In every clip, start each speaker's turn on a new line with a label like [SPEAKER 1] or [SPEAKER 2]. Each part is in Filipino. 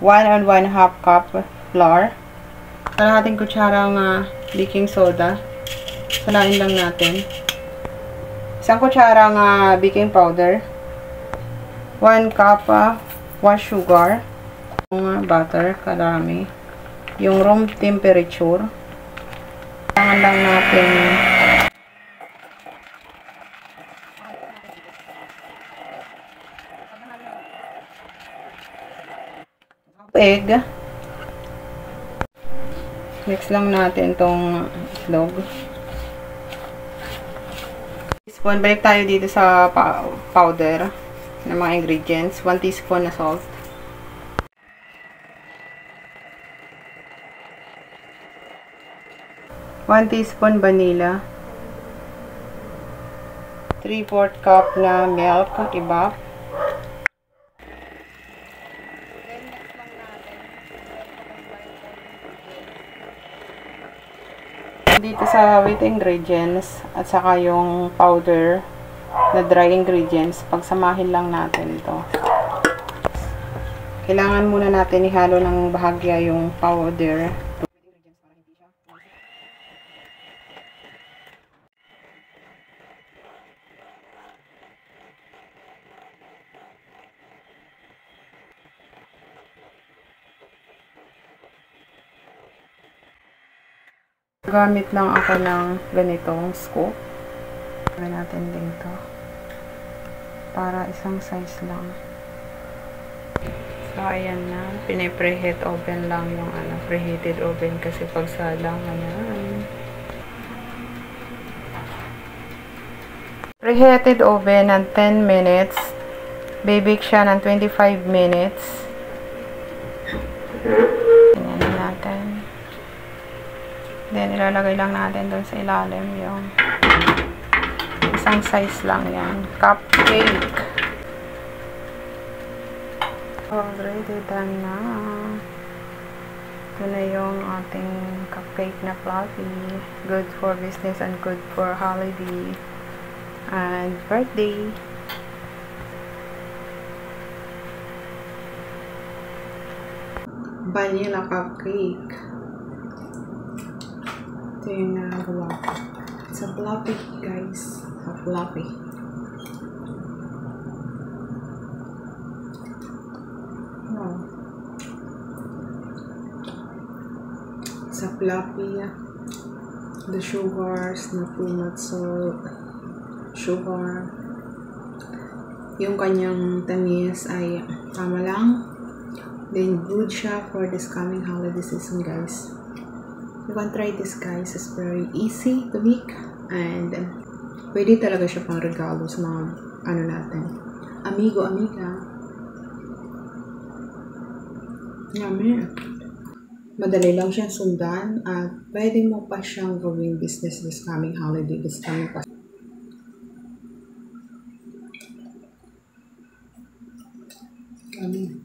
[SPEAKER 1] 1 and 1/2 cup flour. Kalahating kutsarang baking soda. Salain lang natin. Isang kutsarang baking powder. 1 cup white sugar. Butter, karami. Yung room temperature. Kailangan lang natin egg. Mix lang natin tong itlog. Teaspoon. Balik tayo dito sa powder ng mga ingredients. 1 teaspoon na salt. 1 teaspoon vanilla. 3/4 cup na milk, ibap. Dito sa wet ingredients at saka yung powder na dry ingredients, pagsamahin lang natin ito. Kailangan muna natin ihalo ng bahagya yung powder. Gamit lang ako ng ganitong scoop. Gawin natin dito. Para isang size lang. So, ayan na. Pinipreheat oven lang yung preheated oven kasi pagsalang, ayan. Preheated oven ng 10 minutes. Bibake siya ng 25 minutes. Ayan natin. Then, ilalagay lang natin doon sa ilalim yung isang size lang yan. Cupcake. Already done na. Ito na yung ating cupcake na fluffy. Good for business and good for holiday and birthday. Vanilla cupcake. Ito yung nagawa ko. It's a fluffy, guys. A fluffy. Wow. It's a fluffy. The sugars, na peanut salt, sugar. Yung kanyang tamis ay tama lang. Then, good siya for this coming holiday season, guys. You can try this, guys. It's very easy to make and pwede talaga siya pang regalo sa mga natin, amigo, amiga. Yummy. Madali lang siyang sundan at pwede mo pa siyang gawing business this coming holiday, this coming pa. Yummy.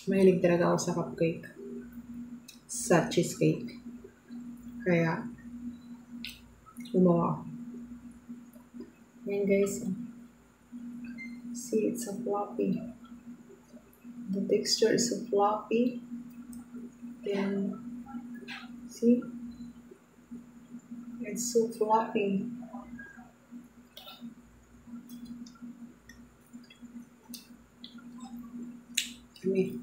[SPEAKER 1] Mahilig talaga ako sa cupcake. Sa cheesecake. Kaya, gumawa. Ayan, guys. See, it's so floppy. The texture is so floppy. Then, see? It's so floppy. Yummy.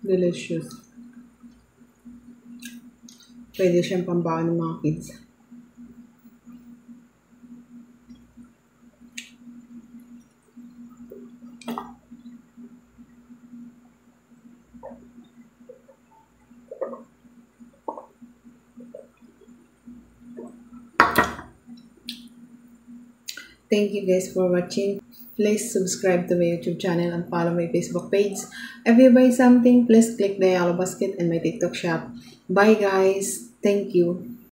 [SPEAKER 1] Delicious. Pwede siyang pambaon ng mga kids. Thank you guys for watching. Please subscribe to my YouTube channel and follow my Facebook page. If you buy something, please click the yellow basket and my TikTok shop. Bye guys. Thank you.